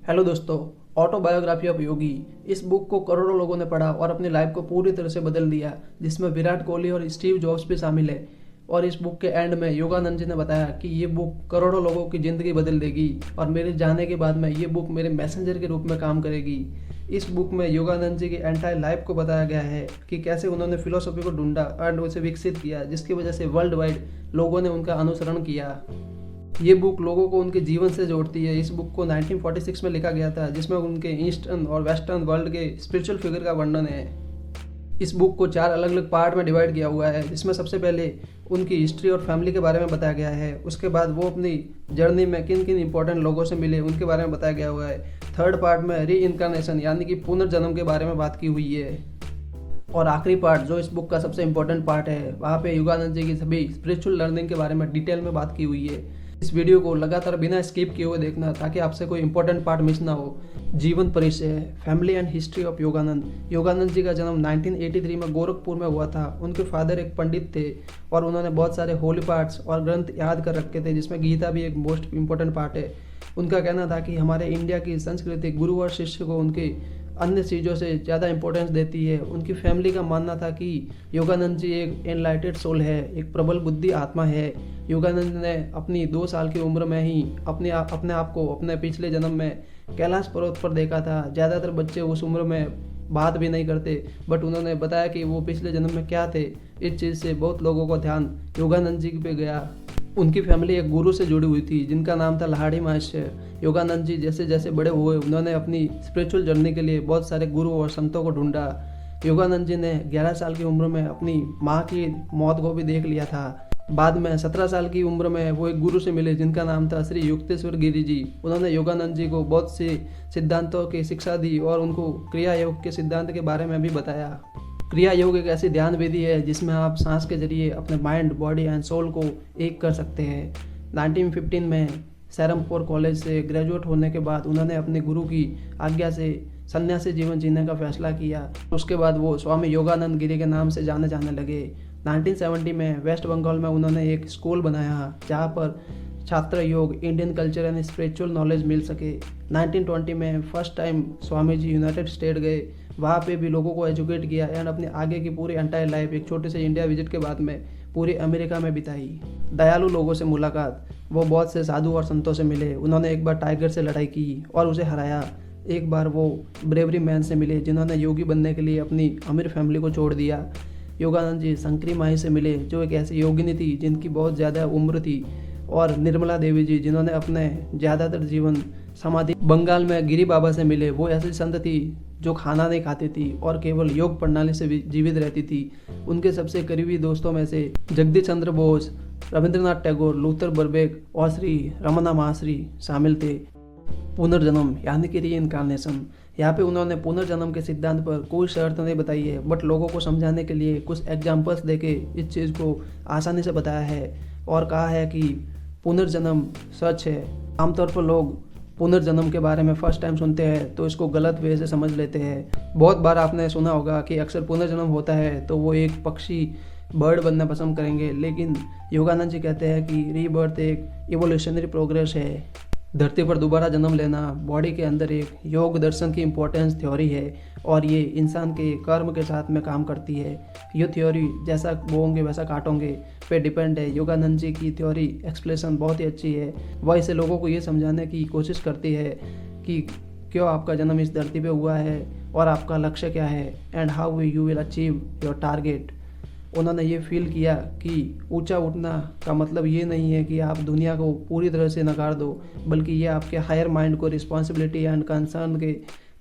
Hello दोस्तों। Autobiography of योगी, इस book को करोड़ों लोगों ने पढ़ा और अपनी लाइफ को पूरी तरह से बदल दिया, जिसमें विराट कोहली और स्टीव जॉब्स भी शामिल है। और इस बुक के एंड में योगानंद जी ने बताया कि ये बुक करोड़ों लोगों की ज़िंदगी बदल देगी और मेरे जाने के बाद में ये बुक मेरे मैसेंजर के रूप में काम करेगी। इस बुक में योगानंद जी की एंटायर लाइफ को बताया गया है कि कैसे उन्होंने फिलोसफी को ढूंढा एंड उसे विकसित किया, जिसकी वजह से वर्ल्ड वाइड लोगों ने उनका अनुसरण किया। ये बुक लोगों को उनके जीवन से जोड़ती है। इस बुक को 1946 में लिखा गया था, जिसमें उनके ईस्टर्न और वेस्टर्न वर्ल्ड के स्पिरिचुअल फिगर का वर्णन है। इस बुक को 4 अलग अलग पार्ट में डिवाइड किया हुआ है, जिसमें सबसे पहले उनकी हिस्ट्री और फैमिली के बारे में बताया गया है। उसके बाद वो अपनी जर्नी में किन किन इंपॉर्टेंट लोगों से मिले उनके बारे में बताया गया हुआ है। थर्ड पार्ट में री इनकारनेशन यानी कि पुनर्जन्म के बारे में बात की हुई है। और आखिरी पार्ट जो इस बुक का सबसे इम्पोर्टेंट पार्ट है, वहाँ पे योगानंद जी की सभी स्पिरिचुअल लर्निंग के बारे में डिटेल में बात की हुई है। इस वीडियो को लगातार बिना स्किप किए हुए देखना ताकि आपसे कोई इंपॉर्टेंट पार्ट मिस ना हो। जीवन परिचय, family and history of Yogananda. Yogananda ji का जन्म 1983 में गोरखपुर में हुआ था। उनके फादर एक पंडित थे और उन्होंने बहुत सारे होली पार्ट्स और ग्रंथ याद कर रखे थे, जिसमें गीता भी एक मोस्ट इम्पोर्टेंट पार्ट है। उनका कहना था कि हमारे इंडिया की संस्कृति गुरु और शिष्य को उनके अन्य चीज़ों से ज़्यादा इंपॉर्टेंस देती है। उनकी फैमिली का मानना था कि योगानंद जी एक एनलाइटेड सोल है, एक प्रबल बुद्धि आत्मा है। योगानंद ने अपनी 2 साल की उम्र में ही अपने आप को अपने पिछले जन्म में कैलाश पर्वत पर देखा था। ज़्यादातर बच्चे उस उम्र में बात भी नहीं करते, बट उन्होंने बताया कि वो पिछले जन्म में क्या थे। इस चीज़ से बहुत लोगों का ध्यान योगानंद जी पे गया। उनकी फैमिली एक गुरु से जुड़ी हुई थी जिनका नाम था लाहड़ी महाशय। योगानंद जी जैसे जैसे बड़े हुए उन्होंने अपनी स्पिरिचुअल जर्नी के लिए बहुत सारे गुरु और संतों को ढूंढा। योगानंद जी ने 11 साल की उम्र में अपनी माँ की मौत को भी देख लिया था। बाद में 17 साल की उम्र में वो एक गुरु से मिले जिनका नाम था श्री युक्तेश्वर गिरी जी। उन्होंने योगानंद जी को बहुत से सिद्धांतों की शिक्षा दी और उनको क्रिया योग के सिद्धांत के बारे में भी बताया। क्रिया योग एक ऐसी ध्यान विधि है जिसमें आप सांस के जरिए अपने माइंड, बॉडी एंड सोल को एक कर सकते हैं। 1915 में सैरमपुर कॉलेज से ग्रेजुएट होने के बाद उन्होंने अपने गुरु की आज्ञा से सन्यासी जीवन जीने का फैसला किया। उसके बाद वो स्वामी योगानंद गिरी के नाम से जाने लगे। 1970 में वेस्ट बंगाल में उन्होंने एक स्कूल बनाया जहाँ पर छात्र योग, Indian culture and spiritual knowledge मिल सके। 1920 में first time Swami ji United State गए, वहाँ पे भी लोगों को एजुकेट किया एंड अपने आगे की पूरी एंटायर लाइफ एक छोटे से इंडिया विजिट के बाद में पूरी अमेरिका में बिताई। दयालु लोगों से मुलाकात, वो बहुत से साधु और संतों से मिले। उन्होंने एक बार टाइगर से लड़ाई की और उसे हराया। एक बार वो ब्रेवरी मैन से मिले जिन्होंने योगी बनने के लिए अपनी अमीर फैमिली को छोड़ दिया। योगानंद जी शंकरी माई से मिले जो एक ऐसी योगिनी थी जिनकी बहुत ज़्यादा उम्र थी। और निर्मला देवी जी जिन्होंने अपने ज़्यादातर जीवन समाधि बंगाल में गिरी बाबा से मिले। वो ऐसी संत थी जो खाना नहीं खाती थी और केवल योग प्रणाली से जीवित रहती थी। उनके सबसे करीबी दोस्तों में से जगदीश चंद्र बोस, रविंद्रनाथ टैगोर, लूथर बर्बेक और श्री रमना महर्षि शामिल थे। पुनर्जन्म यानी कि री इनकारनेशन, यहाँ पे उन्होंने पुनर्जन्म के सिद्धांत पर कोई शर्त नहीं बताई है, बट लोगों को समझाने के लिए कुछ एग्जाम्पल्स देके इस चीज़ को आसानी से बताया है और कहा है कि पुनर्जन्म सच है। आमतौर पर लोग पुनर्जन्म के बारे में फर्स्ट टाइम सुनते हैं तो इसको गलत वे से समझ लेते हैं। बहुत बार आपने सुना होगा कि अक्सर पुनर्जन्म होता है तो वो एक पक्षी, बर्ड बनना पसंद करेंगे, लेकिन योगानंद जी कहते हैं कि रीबर्थ एक इवोल्यूशनरी प्रोग्रेस है। धरती पर दोबारा जन्म लेना बॉडी के अंदर एक योग दर्शन की इम्पोर्टेंस थ्योरी है और ये इंसान के कर्म के साथ में काम करती है। ये थ्योरी जैसा बोओगे वैसा काटोगे पे डिपेंड है। योगानंद जी की थ्योरी एक्सप्लेनेशन बहुत ही अच्छी है। वह इसे लोगों को ये समझाने की कोशिश करती है कि क्यों आपका जन्म इस धरती पे हुआ है और आपका लक्ष्य क्या है and how you will achieve your target. उन्होंने ये फील किया कि ऊंचा उठना का मतलब ये नहीं है कि आप दुनिया को पूरी तरह से नकार दो, बल्कि ये आपके हायर माइंड को रिस्पॉन्सिबिलिटी एंड कंसर्न के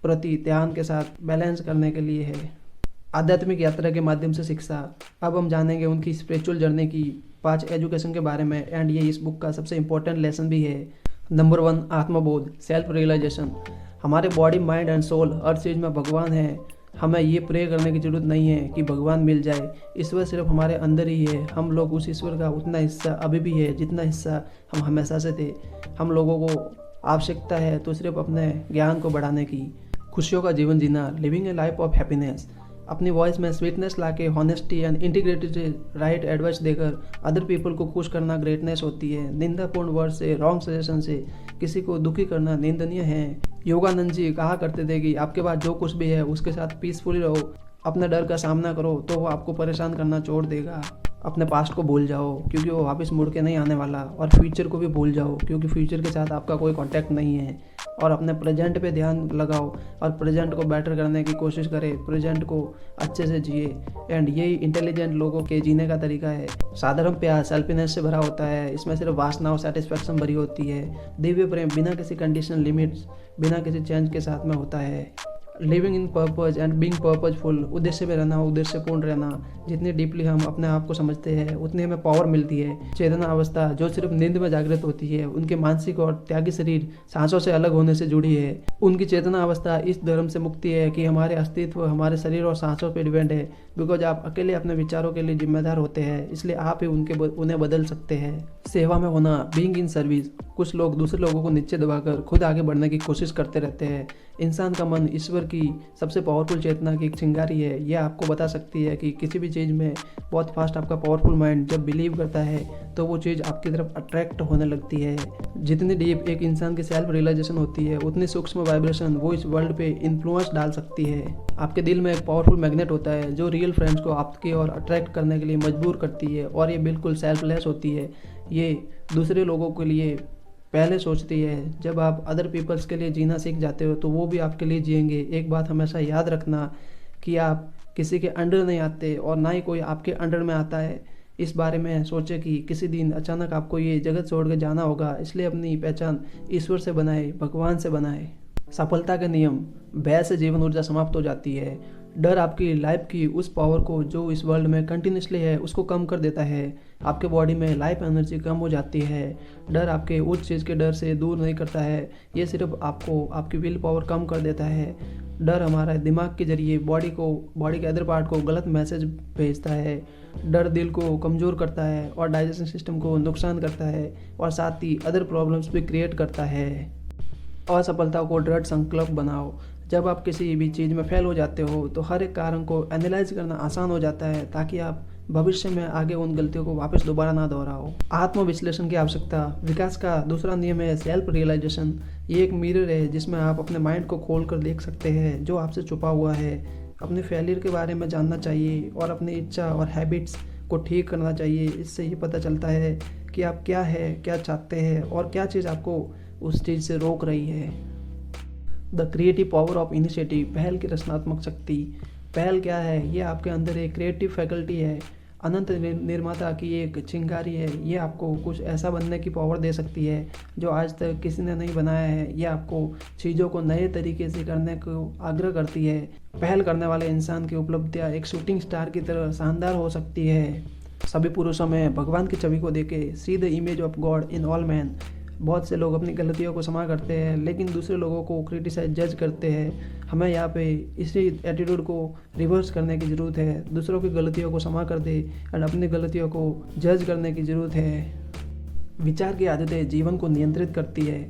प्रति ध्यान के साथ बैलेंस करने के लिए है। आध्यात्मिक यात्रा के माध्यम से शिक्षा। अब हम जानेंगे उनकी स्पिरिचुअल जर्नी की 5 एजुकेशन के बारे में एंड ये इस बुक का सबसे इम्पोर्टेंट लेसन भी है। नंबर 1, आत्मबोध, सेल्फ रियलाइजेशन। हमारे बॉडी, माइंड एंड सोल हर चीज़ में भगवान है। हमें ये प्रे करने की ज़रूरत नहीं है कि भगवान मिल जाए। ईश्वर सिर्फ हमारे अंदर ही है। हम लोग उस ईश्वर का उतना हिस्सा अभी भी है जितना हिस्सा हम हमेशा से थे। हम लोगों को आवश्यकता है तो सिर्फ अपने ज्ञान को बढ़ाने की। खुशियों का जीवन जीना, living a life of happiness. अपनी वॉइस में स्वीटनेस लाके हॉनेस्टी एंड इंटीग्रिटी से राइट एडवाइस देकर अदर पीपल को खुश करना ग्रेटनेस होती है। निंदापूर्ण वर्ड से, रॉन्ग सजेशन से किसी को दुखी करना निंदनीय है। योगानंद जी कहा करते थे कि आपके पास जो कुछ भी है उसके साथ पीसफुली रहो, अपने डर का सामना करो तो वो आपको परेशान करना छोड़ देगा। अपने पास्ट को भूल जाओ क्योंकि वो वापस मुड़ के नहीं आने वाला, और फ्यूचर को भी भूल जाओ क्योंकि फ्यूचर के साथ आपका कोई कांटेक्ट नहीं है। और अपने प्रेजेंट पे ध्यान लगाओ और प्रेजेंट को बेटर करने की कोशिश करें, प्रेजेंट को अच्छे से जिए। एंड यही इंटेलिजेंट लोगों के जीने का तरीका है। साधारण प्यार सेल्फिनेस से भरा होता है, इसमें सिर्फ वासना और सेटिस्फैक्शन भरी होती है। दिव्य प्रेम बिना किसी कंडीशन लिमिट्स, बिना किसी चेंज के साथ में होता है। Living in purpose and being purposeful, उद्देश्य में रहना, उद्देश्यपूर्ण रहना। जितनी डीपली हम अपने आप को समझते हैं उतनी हमें पावर मिलती है। चेतना अवस्था जो सिर्फ नींद में जागृत होती है, उनके मानसिक और त्यागी शरीर सांसों से अलग होने से जुड़ी है। उनकी चेतना अवस्था इस धर्म से मुक्ति है कि हमारे अस्तित्व हमारे शरीर और सांसों पर डिपेंड है। बिकॉज आप अकेले अपने विचारों के लिए जिम्मेदार होते हैं, इसलिए आप ही उन्हें बदल सकते हैं। सेवा में होना, बीइंग इन सर्विस। कुछ लोग दूसरे लोगों को नीचे दबाकर खुद आगे बढ़ने की कोशिश करते रहते हैं। इंसान का मन ईश्वर की सबसे पावरफुल चेतना की एक चिंगारी है। यह आपको बता सकती है कि किसी भी चीज़ में बहुत फास्ट आपका पावरफुल माइंड जब बिलीव करता है तो वो चीज़ आपकी तरफ अट्रैक्ट होने लगती है। जितनी डीप एक इंसान की सेल्फ रियलाइजेशन होती है उतनी सूक्ष्म वाइब्रेशन वो इस वर्ल्ड पे इन्फ्लुएंस डाल सकती है। आपके दिल में एक पावरफुल मैग्नेट होता है जो रियल फ्रेंड्स को आपकी ओर अट्रैक्ट करने के लिए मजबूर करती है, और ये बिल्कुल सेल्फलेस होती है। ये दूसरे लोगों के लिए पहले सोचती है। जब आप अदर पीपल्स के लिए जीना सीख जाते हो तो वो भी आपके लिए जिएंगे। एक बात हमेशा याद रखना कि आप किसी के अंडर नहीं आते और ना ही कोई आपके अंडर में आता है। इस बारे में सोचे कि किसी दिन अचानक आपको ये जगत छोड़ के जाना होगा, इसलिए अपनी पहचान ईश्वर से बनाए, भगवान से बनाए। सफलता के नियम। भय से जीवन ऊर्जा समाप्त हो जाती है। डर आपकी लाइफ की उस पावर को जो इस वर्ल्ड में कंटिन्यूसली है उसको कम कर देता है। आपके बॉडी में लाइफ एनर्जी कम हो जाती है। डर आपके उस चीज़ के डर से दूर नहीं करता है, ये सिर्फ आपको आपकी विल पावर कम कर देता है। डर हमारा दिमाग के जरिए बॉडी के अदर पार्ट को गलत मैसेज भेजता है। डर दिल को कमज़ोर करता है और डाइजेशन सिस्टम को नुकसान करता है, और साथ ही अदर प्रॉब्लम्स भी क्रिएट करता है। असफलता को दृढ़ संकल्प बनाओ। जब आप किसी भी चीज़ में फेल हो जाते हो तो हर एक कारण को एनालाइज करना आसान हो जाता है, ताकि आप भविष्य में आगे उन गलतियों को वापस दोबारा ना दोहराओ। आत्मविश्लेषण की आवश्यकता। विकास का दूसरा नियम है सेल्फ रियलाइजेशन। ये एक मिरर है जिसमें आप अपने माइंड को खोल कर देख सकते हैं जो आपसे छुपा हुआ है। अपने फेलियर के बारे में जानना चाहिए और अपनी इच्छा और हैबिट्स को ठीक करना चाहिए। इससे ये पता चलता है कि आप क्या है, क्या चाहते हैं और क्या चीज़ आपको उस चीज़ से रोक रही है। The creative power of initiative. पहल की रचनात्मक शक्ति। पहल क्या है? ये आपके अंदर एक क्रिएटिव फैकल्टी है, अनंत निर्माता की एक चिंगारी है। ये आपको कुछ ऐसा बनने की पावर दे सकती है जो आज तक किसी ने नहीं बनाया है। ये आपको चीज़ों को नए तरीके से करने को आग्रह करती है। पहल करने वाले इंसान की उपलब्धियाँ एक शूटिंग स्टार की तरह शानदार हो सकती है। सभी पुरुषों में भगवान की छवि को देखे, see the image of God in all man. बहुत से लोग अपनी गलतियों को क्षमा करते हैं लेकिन दूसरे लोगों को क्रिटिसाइज जज करते हैं। हमें यहाँ पे इसी एटीट्यूड को रिवर्स करने की ज़रूरत है। दूसरों की गलतियों को क्षमा कर दे और अपनी गलतियों को जज करने की ज़रूरत है। विचार की आदतें जीवन को नियंत्रित करती है।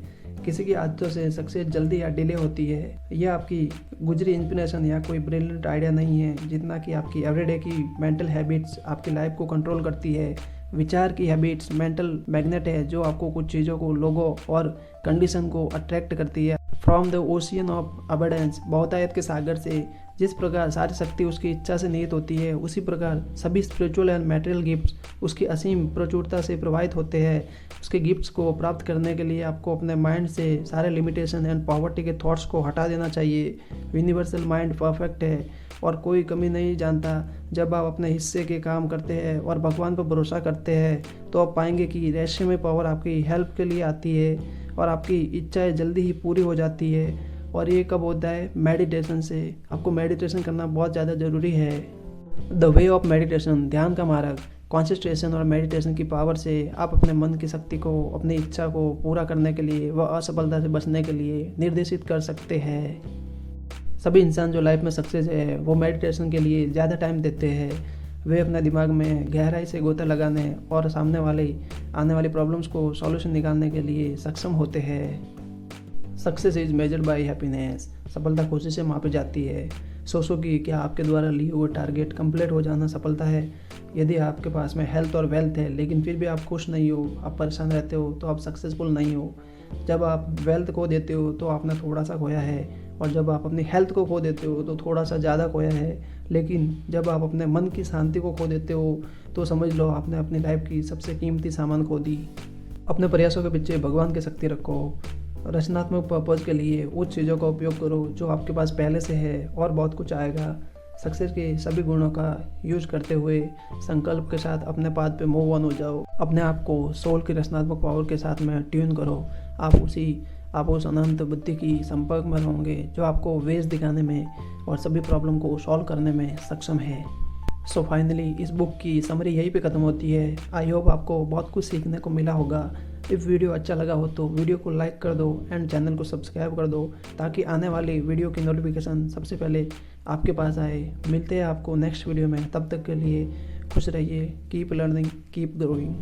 किसी की आदतों से सक्सेस जल्दी या डिले होती है। यह आपकी गुजरी इंस्पिरेशन या कोई ब्रिलियंट आइडिया नहीं है, जितना कि आपकी एवरीडे की मेंटल हैबिट्स आपकी लाइफ को कंट्रोल करती है। विचार की हैबिट्स मेंटल मैग्नेट है जो आपको कुछ चीज़ों को, लोगों और कंडीशन को अट्रैक्ट करती है। From the ocean of abundance. बहुतायत के सागर से जिस प्रकार सारी शक्ति उसकी इच्छा से निहित होती है, उसी प्रकार सभी स्पिरिचुअल एंड मटेरियल गिफ्ट्स उसकी असीम प्रचुरता से प्रभावित होते हैं। उसके गिफ्ट्स को प्राप्त करने के लिए आपको अपने माइंड से सारे लिमिटेशन एंड पॉवर्टी के थॉट्स को हटा देना चाहिए। यूनिवर्सल माइंड परफेक्ट है और कोई कमी नहीं जानता। जब आप अपने हिस्से के काम करते हैं और भगवान पर भरोसा करते हैं तो आप पाएंगे कि रहस्यमय पावर आपकी हेल्प के लिए आती है और आपकी इच्छाएं जल्दी ही पूरी हो जाती है। और ये कब होता है? मेडिटेशन से। आपको मेडिटेशन करना बहुत ज़्यादा ज़रूरी है। The way of meditation. ध्यान का मार्ग। कॉन्सेंट्रेशन और मेडिटेशन की पावर से आप अपने मन की शक्ति को अपनी इच्छा को पूरा करने के लिए व असफलता से बचने के लिए निर्देशित कर सकते हैं। सभी इंसान जो लाइफ में सक्सेस है वो मेडिटेशन के लिए ज़्यादा टाइम देते हैं। वे अपने दिमाग में गहराई से गोता लगाने और सामने आने वाली प्रॉब्लम्स को सॉल्यूशन निकालने के लिए सक्षम होते हैं। Success is measured by happiness. सफलता खुशी से मापी जाती है। सोचो कि क्या आपके द्वारा लिए हुए टारगेट कंप्लीट हो जाना सफलता है? यदि आपके पास में हेल्थ और वेल्थ है लेकिन फिर भी आप खुश नहीं हो, आप परेशान रहते हो, तो आप सक्सेसफुल नहीं हो। जब आप वेल्थ खो देते हो तो आपने थोड़ा सा खोया है, और जब आप अपनी हेल्थ को खो देते हो तो थोड़ा सा ज़्यादा खोया है। लेकिन जब आप अपने मन की शांति को खो देते हो तो समझ लो आपने अपनी लाइफ की सबसे कीमती सामान खो दी। अपने प्रयासों के पीछे भगवान की शक्ति रखो। रचनात्मक पर्पज़ के लिए उस चीज़ों का उपयोग करो जो आपके पास पहले से है, और बहुत कुछ आएगा। सक्सेस के सभी गुणों का यूज करते हुए संकल्प के साथ अपने पाथ पे मूव ऑन हो जाओ। अपने आप को सोल की रचनात्मक पावर के साथ में ट्यून करो। आप उस अनंत बुद्धि की संपर्क में रहोगे जो आपको वेज दिखाने में और सभी प्रॉब्लम को सॉल्व करने में सक्षम है। सो फाइनली इस बुक की समरी यहीं पे ख़त्म होती है। आई होप आपको बहुत कुछ सीखने को मिला होगा। इफ़ वीडियो अच्छा लगा हो तो वीडियो को लाइक कर दो एंड चैनल को सब्सक्राइब कर दो, ताकि आने वाली वीडियो की नोटिफिकेशन सबसे पहले आपके पास आए। मिलते हैं आपको नेक्स्ट वीडियो में, तब तक के लिए खुश रहिए। Keep learning, keep growing.